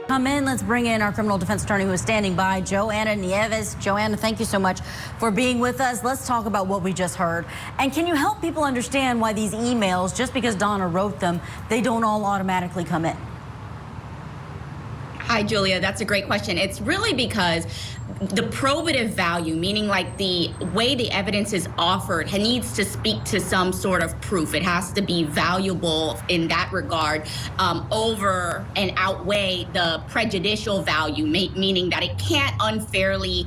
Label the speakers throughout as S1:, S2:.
S1: Come in, let's bring in our criminal defense attorney who is standing by, Joanna Nieves. Joanna, thank you so much for being with us. Let's talk about what we just heard. And can you help people understand why these emails, just because Donna wrote them, they don't all automatically come in?
S2: Hi, Julia. That's a great question. It's really because the probative value, meaning like the way the evidence is offered, needs to speak to some sort of proof. It has to be valuable in that regard, over and outweigh the prejudicial value, meaning that it can't unfairly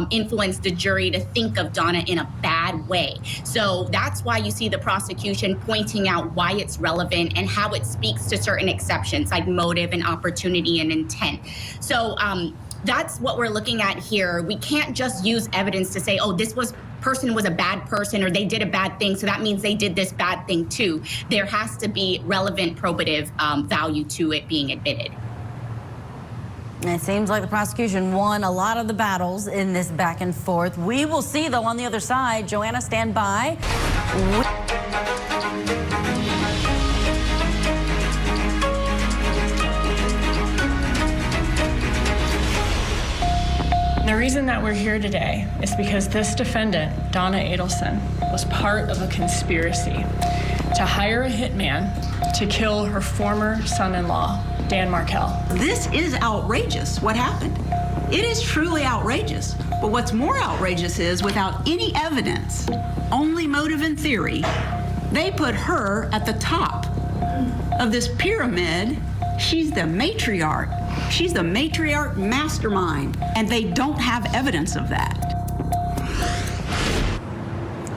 S2: influence the jury to think of Donna in a bad way. So that's why you see the prosecution pointing out why it's relevant and how it speaks to certain exceptions like motive and opportunity and intent. So that's what we're looking at here. We can't just use evidence to say, oh, this person was a bad person or they did a bad thing, so that means they did this bad thing too. There has to be relevant probative value to it being admitted.
S1: It seems like the prosecution won a lot of the battles in this back and forth. We will see, though, on the other side. Joanna, stand by.
S3: The reason that we're here today is because this defendant, Donna Adelson, was part of a conspiracy to hire a hitman to kill her former son-in-law, Dan Markell.
S4: This is outrageous, what happened. It is truly outrageous. But what's more outrageous is, without any evidence, only motive and theory, they put her at the top of this pyramid. She's the matriarch. She's the matriarch mastermind, and they don't have evidence of that.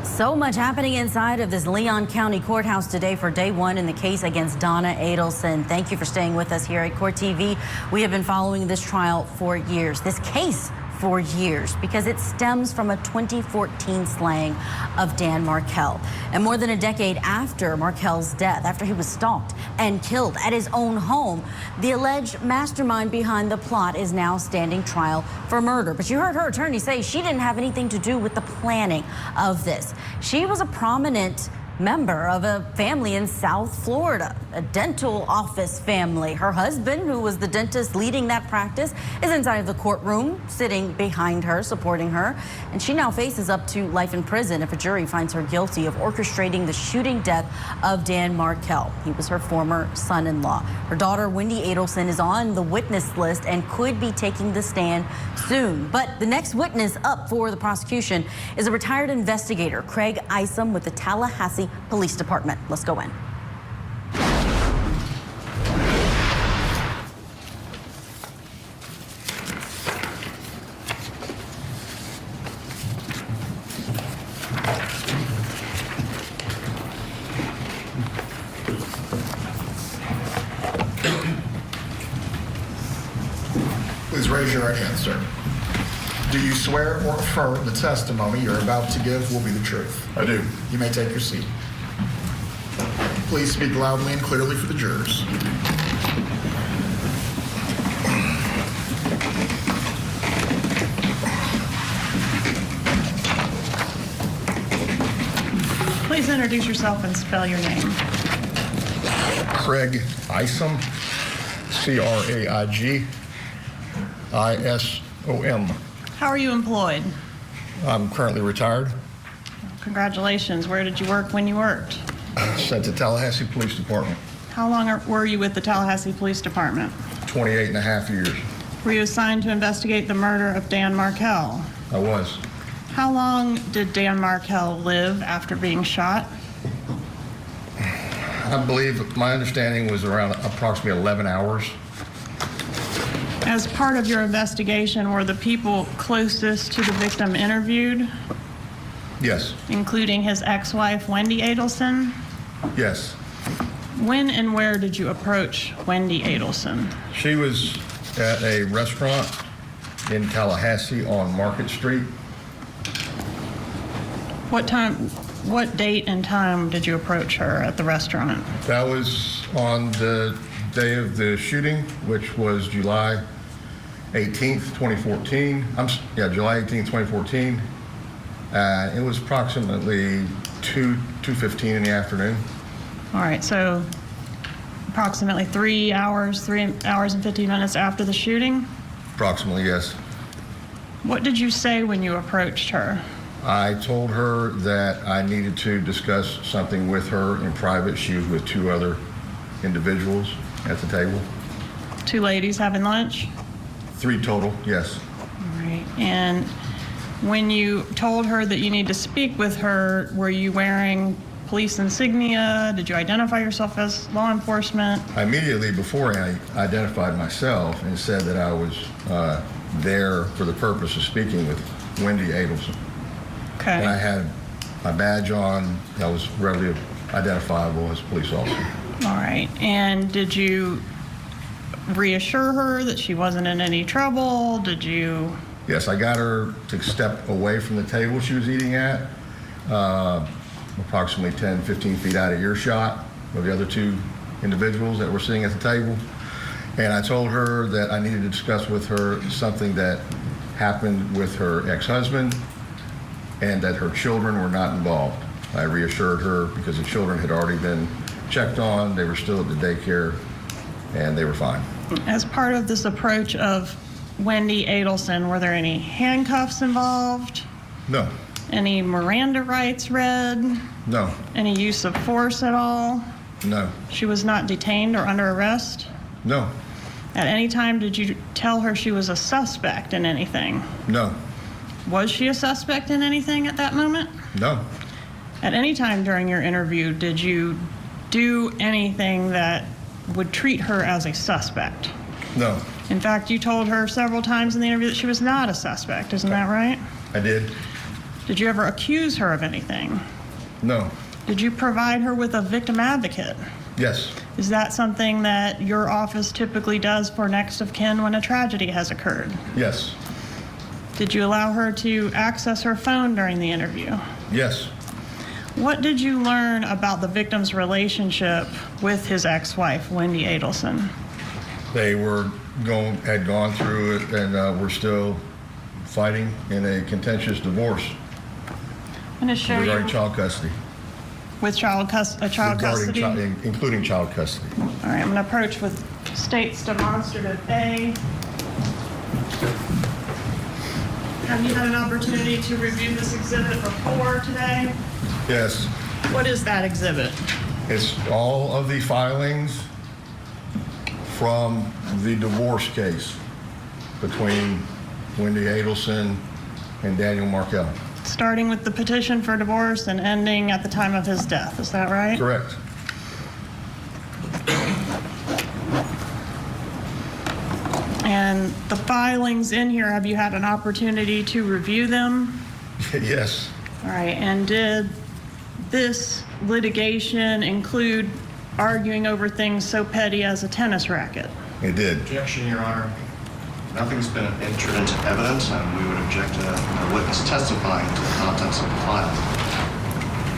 S1: So much happening inside of this Leon County Courthouse today for day one in the case against Donna Adelson. Thank you for staying with us here at Court TV. We have been following this trial for years, this case for years, because it stems from a 2014 slaying of Dan Markell. And more than a decade after Markell's death, after he was stalked and killed at his own home, the alleged mastermind behind the plot is now standing trial for murder. But you heard her attorney say she didn't have anything to do with the planning of this. She was a prominent member of a family in South Florida, a dental office family. Her husband, who was the dentist leading that practice, is inside of the courtroom, sitting behind her, supporting her. And she now faces up to life in prison if a jury finds her guilty of orchestrating the shooting death of Dan Markell. He was her former son-in-law. Her daughter, Wendy Adelson, is on the witness list and could be taking the stand soon. But the next witness up for the prosecution is a retired investigator, Craig Isom, with the Tallahassee Police Department. Let's go in.
S5: Please raise your right hand, sir. Do you swear or affirm the testimony you're about to give will be the truth?
S6: I do.
S5: You may take your seat. Please speak loudly and clearly for the jurors.
S3: Please introduce yourself and spell your name.
S6: Craig Isom, C-R-A-I-G-I-S-O-M.
S3: How are you employed?
S6: I'm currently retired.
S3: Congratulations. Where did you work when you worked?
S6: Sent to Tallahassee Police Department.
S3: How long were you with the Tallahassee Police Department?
S6: 28 and a half years.
S3: Were you assigned to investigate the murder of Dan Markell?
S6: I was.
S3: How long did Dan Markell live after being shot?
S6: I believe my understanding was around approximately 11 hours.
S3: As part of your investigation, were the people closest to the victim interviewed?
S6: Yes.
S3: Including his ex-wife, Wendy Adelson?
S6: Yes.
S3: When and where did you approach Wendy Adelson?
S6: She was at a restaurant in Tallahassee on Market Street.
S3: What date and time did you approach her at the restaurant?
S6: That was on the day of the shooting, which was July 18th, 2014. July 18th, 2014. It was approximately 2:15 in the afternoon.
S3: All right, so approximately 3 hours and 50 minutes after the shooting?
S6: Approximately, yes.
S3: What did you say when you approached her?
S6: I told her that I needed to discuss something with her in private. She was with 2 other individuals at the table.
S3: 2 ladies having lunch?
S6: 3 total, yes.
S3: All right. And when you told her that you need to speak with her, were you wearing police insignia? Did you identify yourself as law enforcement?
S6: Immediately before I identified myself and said that I was there for the purpose of speaking with Wendy Adelson.
S3: Okay.
S6: And I had my badge on that was readily identifiable as a police officer.
S3: All right. And did you reassure her that she wasn't in any trouble? Did you?
S6: Yes, I got her to step away from the table she was eating at, approximately 10, 15 feet out of earshot of the other 2 individuals that were sitting at the table. And I told her that I needed to discuss with her something that happened with her ex-husband and that her children were not involved. I reassured her because the children had already been checked on, they were still at the daycare, and they were fine.
S3: As part of this approach of Wendy Adelson, were there any handcuffs involved?
S6: No.
S3: Any Miranda rights read?
S6: No.
S3: Any use of force at all?
S6: No.
S3: She was not detained or under arrest?
S6: No.
S3: At any time, did you tell her she was a suspect in anything?
S6: No.
S3: Was she a suspect in anything at that moment?
S6: No.
S3: At any time during your interview, did you do anything that would treat her as a suspect?
S6: No.
S3: In fact, you told her several times in the interview that she was not a suspect. Isn't that right?
S6: I did.
S3: Did you ever accuse her of anything?
S6: No.
S3: Did you provide her with a victim advocate?
S6: Yes.
S3: Is that something that your office typically does for next of kin when a tragedy has occurred?
S6: Yes.
S3: Did you allow her to access her phone during the interview?
S6: Yes.
S3: What did you learn about the victim's relationship with his ex-wife, Wendy Adelson?
S6: They had gone through it and were still fighting in a contentious divorce
S3: I'm going to show
S6: regarding
S3: you
S6: child custody.
S3: with child custody.
S6: Including child custody.
S3: All right, I'm going to approach with state's demonstrative A. Have you had an opportunity to review this exhibit before today?
S6: Yes.
S3: What is that exhibit?
S6: It's all of the filings from the divorce case between Wendy Adelson and Daniel Markell.
S3: Starting with the petition for divorce and ending at the time of his death, is that right?
S6: Correct.
S3: And the filings in here, have you had an opportunity to review them?
S6: Yes.
S3: All right, and did this litigation include arguing over things so petty as a tennis racket?
S6: It did.
S7: Objection, Your Honor. Nothing's been entered into evidence, and we would object to the witness testifying to the contents of the file.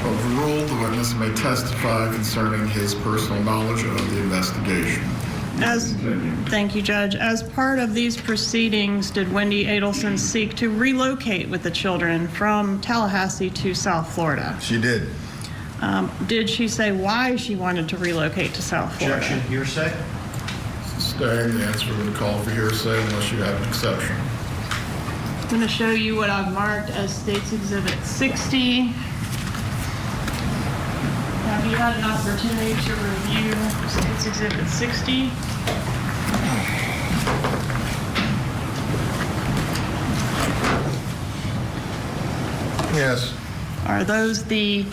S5: Overruled, the witness may testify concerning his personal knowledge of the investigation.
S3: Thank you, Judge. As part of these proceedings, did Wendy Adelson seek to relocate with the children from Tallahassee to South Florida?
S6: She did.
S3: Did she say why she wanted to relocate to South Florida?
S7: Objection, hearsay.
S5: Staying the answer to the call for hearsay unless you have an exception.
S3: I'm going to show you what I've marked as State's Exhibit 60. Have you had an opportunity to review State's Exhibit 60?
S6: Yes.
S3: Are those the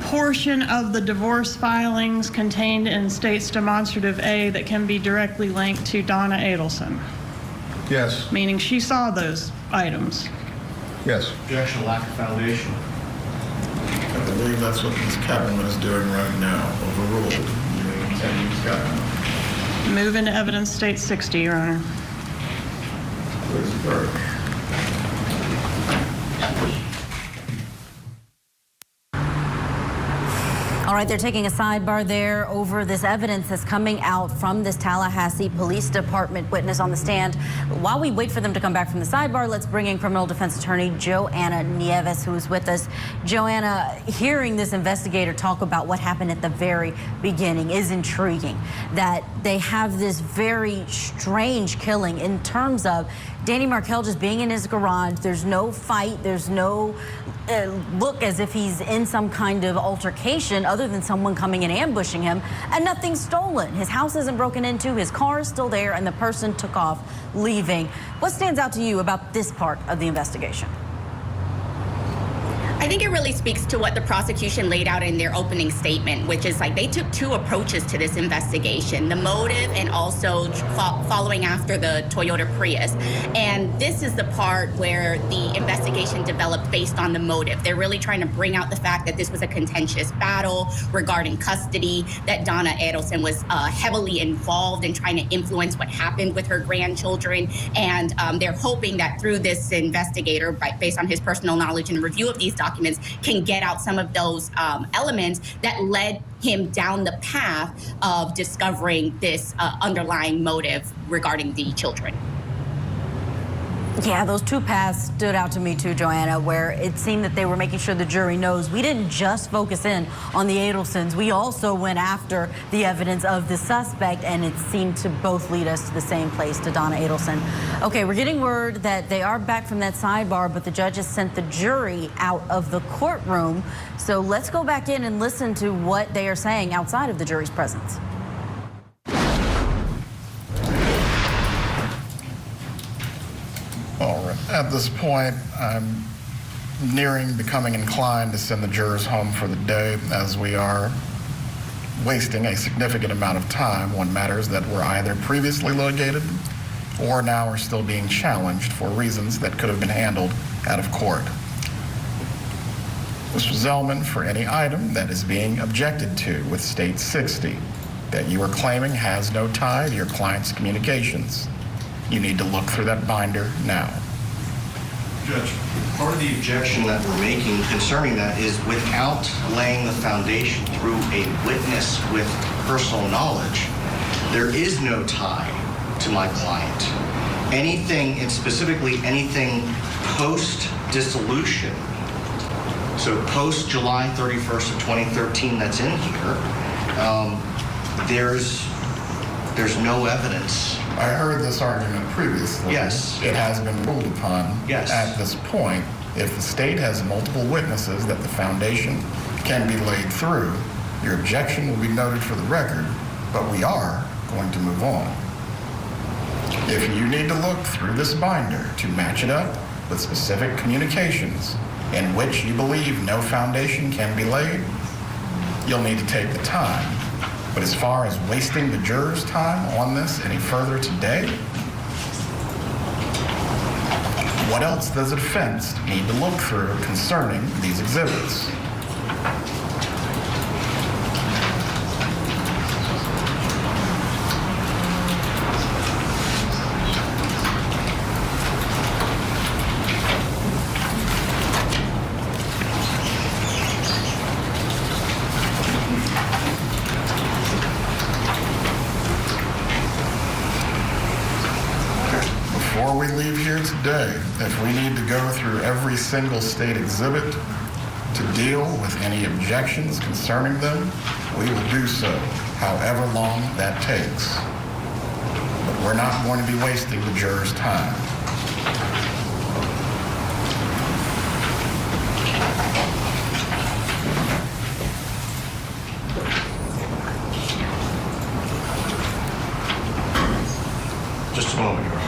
S3: portion of the divorce filings contained in State's Demonstrative A that can be directly linked to Donna Adelson?
S6: Yes.
S3: Meaning she saw those items.
S6: Yes.
S7: Objection, lack of foundation.
S5: I believe that's what Ms. Kaplan is doing right now. Overruled. You may continue, Ms. Kaplan.
S3: Move into evidence, State 60, Your Honor.
S5: Please approach.
S1: All right, they're taking a sidebar there over this evidence that's coming out from this Tallahassee Police Department witness on the stand. While we wait for them to come back from the sidebar, let's bring in criminal defense attorney Joanna Nieves, who is with us. Joanna, hearing this investigator talk about what happened at the very beginning is intriguing. That they have this very strange killing in terms of Danny Markell just being in his garage. There's no fight. There's no look as if he's in some kind of altercation other than someone coming and ambushing him, and nothing's stolen. His house isn't broken into. His car is still there, and the person took off leaving. What stands out to you about this part of the investigation?
S2: I think it really speaks to what the prosecution laid out in their opening statement, which is like they took two approaches to this investigation, the motive and also following after the Toyota Prius. And this is the part where the investigation developed based on the motive. They're really trying to bring out the fact that this was a contentious battle regarding custody, that Donna Adelson was heavily involved in trying to influence what happened with her grandchildren. And they're hoping that through this investigator, based on his personal knowledge and review of these documents, can get out some of those elements that led him down the path of discovering this underlying motive regarding the children.
S1: Yeah, those two paths stood out to me too, Joanna, where it seemed that they were making sure the jury knows we didn't just focus in on the Adelsons. We also went after the evidence of the suspect, and it seemed to both lead us to the same place, to Donna Adelson. Okay, we're getting word that they are back from that sidebar, but the judges sent the jury out of the courtroom. So let's go back in and listen to what they are saying outside of the jury's presence.
S5: All right. At this point, I'm nearing becoming inclined to send the jurors home for the day, as we are wasting a significant amount of time on matters that were either previously litigated or now are still being challenged for reasons that could have been handled out of court. Mr. Zellman, for any item that is being objected to with State 60 that you are claiming has no tie to your client's communications, you need to look through that binder now.
S7: Judge, part of the objection that we're making concerning that is without laying the foundation through a witness with personal knowledge, there is no tie to my client. Anything, and specifically anything post-dissolution, so post-July 31st of 2013 that's in here, there's no evidence.
S5: I heard this argument previously.
S7: Yes.
S5: It has been ruled upon.
S7: Yes.
S5: At this point, if the state has multiple witnesses that the foundation can be laid through, your objection will be noted for the record, but we are going to move on. If you need to look through this binder to match it up with specific communications in which you believe no foundation can be laid, you'll need to take the time. But as far as wasting the jurors' time on this any further today, what else does a defense need to look through concerning these exhibits? Before we leave here today, if we need to go through every single state exhibit to deal with any objections concerning them, we will do so, however long that takes. But we're not going to be wasting the jurors' time.
S7: Just a moment, Your Honor.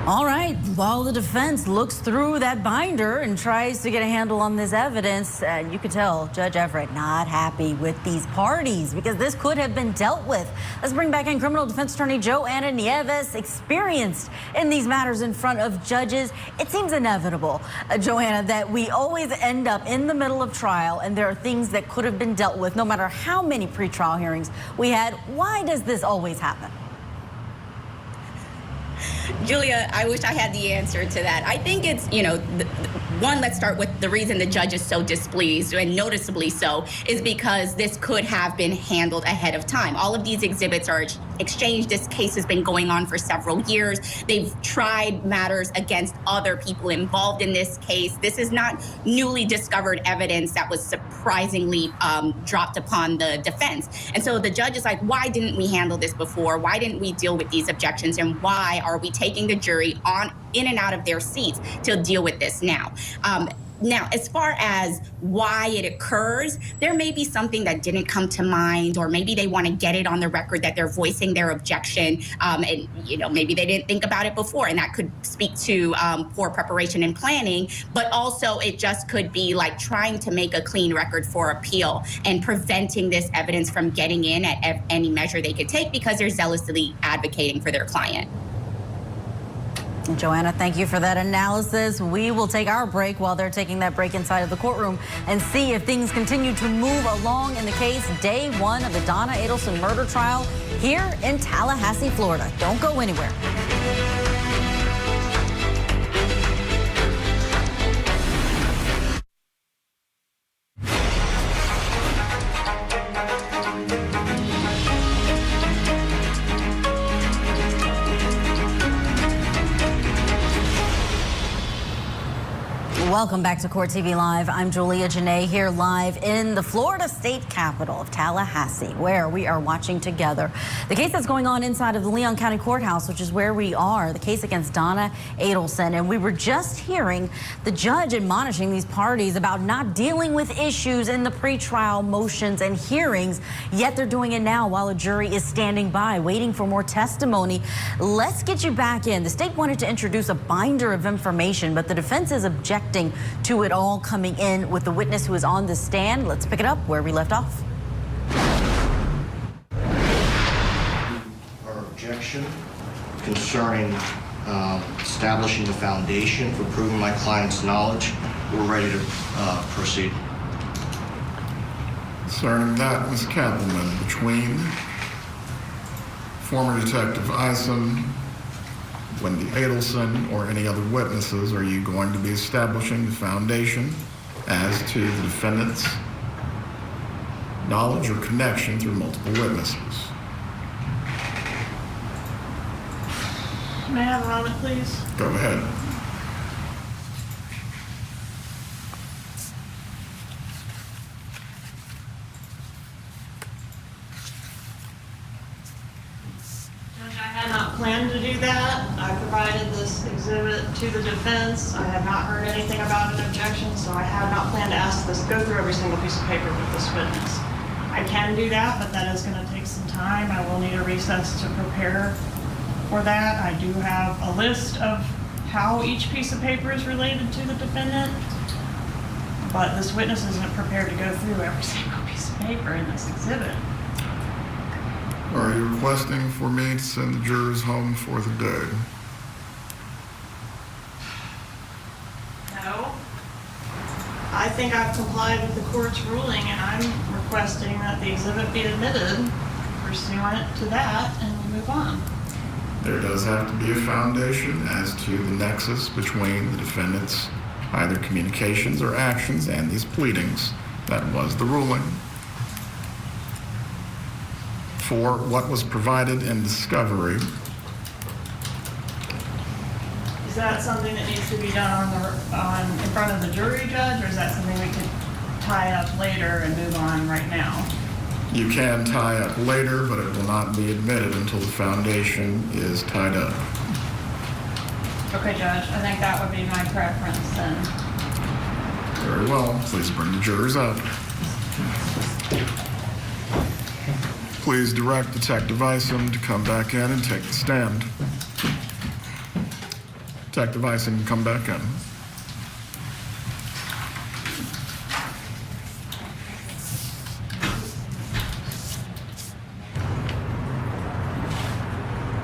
S1: All right, while the defense looks through that binder and tries to get a handle on this evidence, you could tell Judge Everett not happy with these parties because this could have been dealt with. Let's bring back in criminal defense attorney Donna Nieves, experienced in these matters in front of judges. It seems inevitable, Joanna, that we always end up in the middle of trial and there are things that could have been dealt with no matter how many pretrial hearings we had. Why does this always happen?
S2: Julia, I wish I had the answer to that. I think it's, one, let's start with the reason the judge is so displeased, and noticeably so, is because this could have been handled ahead of time. All of these exhibits are exchanged. This case has been going on for several years. They've tried matters against other people involved in this case. This is not newly discovered evidence that was surprisingly dropped upon the defense. And so the judge is like, why didn't we handle this before? Why didn't we deal with these objections? And why are we taking the jury in and out of their seats to deal with this now? Now, as far as why it occurs, there may be something that didn't come to mind, or maybe they want to get it on the record that they're voicing their objection, and maybe they didn't think about it before, and that could speak to poor preparation and planning. But also, it just could be like trying to make a clean record for appeal and preventing this evidence from getting in at any measure they could take because they're zealously advocating for their client.
S1: Joanna, thank you for that analysis. We will take our break while they're taking that break inside of the courtroom and see if things continue to move along in the case. Day one of the Donna Adelson murder trial here in Tallahassee, Florida. Don't go anywhere. Welcome back to Court TV Live. I'm Julia Janae here live in the Florida state capital of Tallahassee, where we are watching together the case that's going on inside of the Leon County Courthouse, which is where we are, the case against Donna Adelson. And we were just hearing the judge admonishing these parties about not dealing with issues in the pretrial motions and hearings, yet they're doing it now while a jury is standing by, waiting for more testimony. Let's get you back in. The state wanted to introduce a binder of information, but the defense is objecting to it all coming in with the witness who is on the stand. Let's pick it up where we left off.
S7: Our objection concerning establishing the foundation for proving my client's knowledge, we're ready to proceed.
S5: Concerning that, Ms. Kappelman, between former Detective Isom, Wendy Adelson, or any other witnesses, are you going to be establishing the foundation as to the defendant's knowledge or connection through multiple witnesses?
S3: May I have a moment, please?
S5: Go ahead.
S3: I had not planned to do that. I provided this exhibit to the defense. I have not heard anything about an objection, so I have not planned to go through every single piece of paper with this witness. I can do that, but that is going to take some time. I will need a recess to prepare for that. I do have a list of how each piece of paper is related to the defendant, but this witness isn't prepared to go through every single piece of paper in this exhibit.
S5: Are you requesting for me to send the jurors home for the day?
S3: No. I think I've complied with the court's ruling, and I'm requesting that the exhibit be admitted pursuant to that, and we move on.
S5: There does have to be a foundation as to the nexus between the defendant's either communications or actions and these pleadings. That was the ruling. For what was provided in discovery.
S3: Is that something that needs to be done in front of the jury, Judge, or is that something we can tie up later and move on right now?
S5: You can tie up later, but it will not be admitted until the foundation is tied up.
S3: Okay, Judge, I think that would be my preference then.
S5: Very well. Please bring the jurors up. Please direct Detective Isom to come back in and take the stand. Detective Ison can come back in.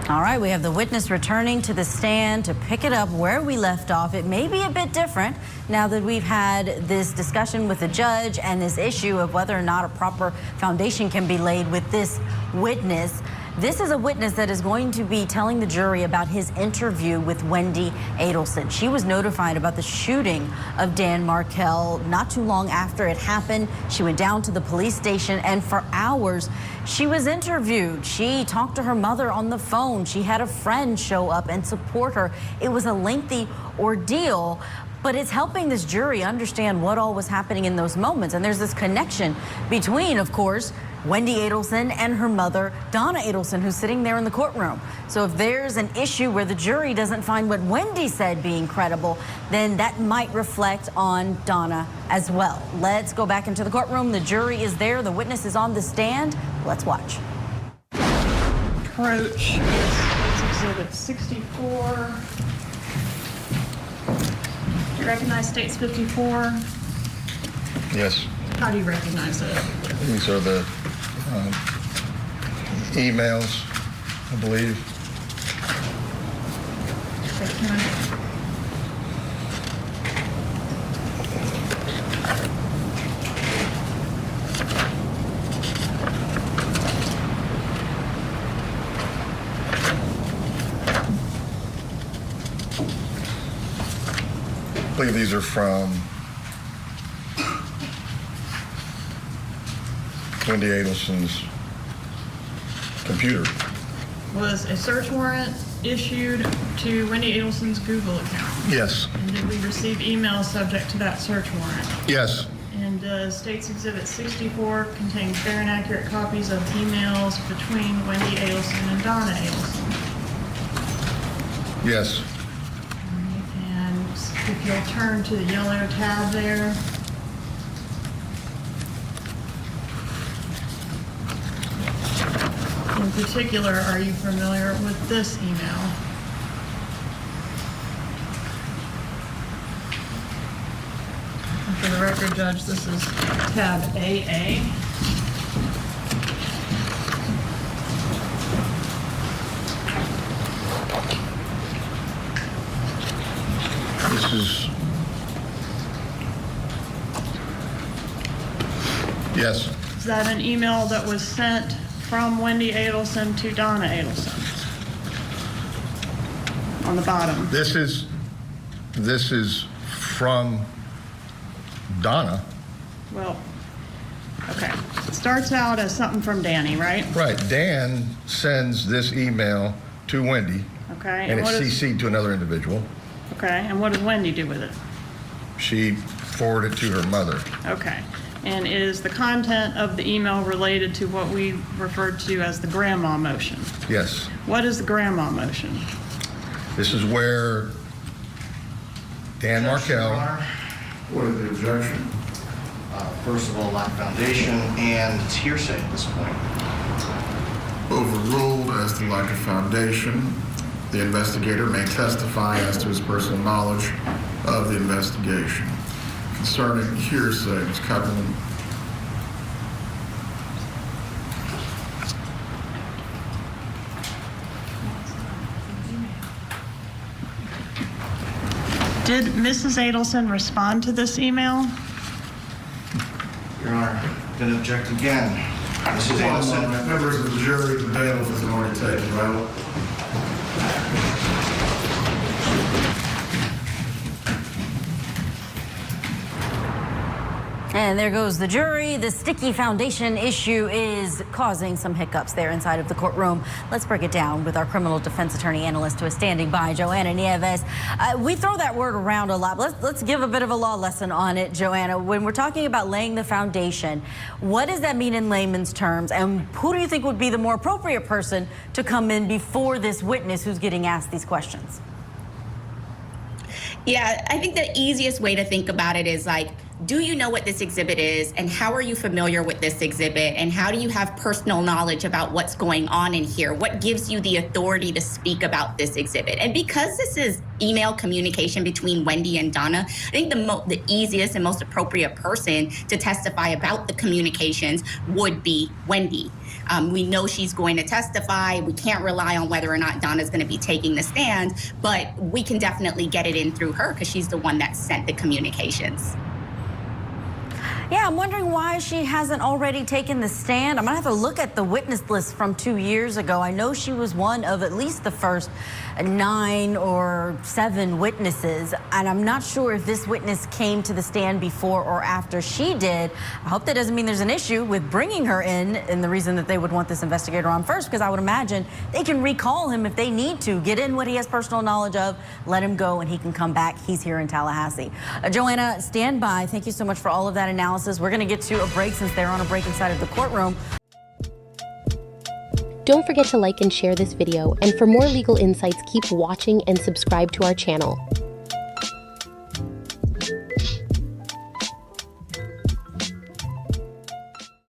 S1: All right, we have the witness returning to the stand to pick it up where we left off. It may be a bit different now that we've had this discussion with the judge and this issue of whether or not a proper foundation can be laid with this witness. This is a witness that is going to be telling the jury about his interview with Wendy Adelson. She was notified about the shooting of Dan Markell not too long after it happened. She went down to the police station, and for hours she was interviewed. She talked to her mother on the phone. She had a friend show up and support her. It was a lengthy ordeal, but it's helping this jury understand what all was happening in those moments. And there's this connection between, of course, Wendy Adelson and her mother, Donna Adelson, who's sitting there in the courtroom. So if there's an issue where the jury doesn't find what Wendy said being credible, then that might reflect on Donna as well. Let's go back into the courtroom. The jury is there. The witness is on the stand. Let's watch.
S3: Approach is Exhibit 64. Do you recognize States 54?
S6: Yes.
S3: How do you recognize it?
S6: These are the emails, I believe. I believe these are from Wendy Adelson's computer.
S3: Was a search warrant issued to Wendy Adelson's Google account?
S6: Yes.
S3: And did we receive emails subject to that search warrant?
S6: Yes.
S3: And States Exhibit 64 contains fair and accurate copies of emails between Wendy Adelson and Donna Adelson.
S6: Yes.
S3: And if you'll turn to the yellow tab there. In particular, are you familiar with this email? And for the record, Judge, this is tab AA.
S6: This is, yes.
S3: Is that an email that was sent from Wendy Adelson to Donna Adelson? On the bottom.
S6: This is from Donna.
S3: Well, okay. It starts out as something from Danny, right?
S6: Right. Dan sends this email to Wendy.
S3: Okay.
S6: And it's
S3: what is,
S6: CC'd to another individual.
S3: okay. And what does Wendy do with it?
S6: She forwarded it to her mother.
S3: Okay. And is the content of the email related to what we referred to as the grandma motion?
S6: Yes.
S3: What is the grandma motion?
S6: This is where Dan Markell.
S5: What is the objection?
S7: First of all, lack foundation, and it's hearsay at this point.
S5: Overruled as to lack of foundation. The investigator may testify as to his personal knowledge of the investigation. Concerning hearsay, Ms. Cutlerman.
S3: Did Mrs. Adelson respond to this email?
S7: Your Honor, going to object again. Mrs. Adelson.
S5: Members of the jury, the bailiff has already taken vote.
S1: And there goes the jury. The sticky foundation issue is causing some hiccups there inside of the courtroom. Let's break it down with our criminal defense attorney analyst who is standing by, Joanna Nieves. We throw that word around a lot. Let's give a bit of a law lesson on it, Joanna. When we're talking about laying the foundation, what does that mean in layman's terms? And who do you think would be the more appropriate person to come in before this witness who's getting asked these questions?
S2: Yeah, I think the easiest way to think about it is like do you know what this exhibit is, and how are you familiar with this exhibit, and how do you have personal knowledge about what's going on in here? What gives you the authority to speak about this exhibit? And because this is email communication between Wendy and Donna, I think the easiest and most appropriate person to testify about the communications would be Wendy. We know she's going to testify. We can't rely on whether or not Donna's going to be taking the stand, but we can definitely get it in through her because she's the one that sent the communications.
S1: Yeah, I'm wondering why she hasn't already taken the stand. I'm gonna have to look at the witness list from 2 years ago. I know she was one of at least the first 9 or 7 witnesses, and I'm not sure if this witness came to the stand before or after she did. I hope that doesn't mean there's an issue with bringing her in, and the reason that they would want this investigator on first, because I would imagine they can recall him if they need to, get in what he has personal knowledge of, let him go, and he can come back. He's here in Tallahassee. Joanna, stand by. Thank you so much for all of that analysis. We're going to get to a break since they're on a break inside of the courtroom.
S8: Don't forget to like and share this video, and for more legal insights, keep watching and subscribe to our channel.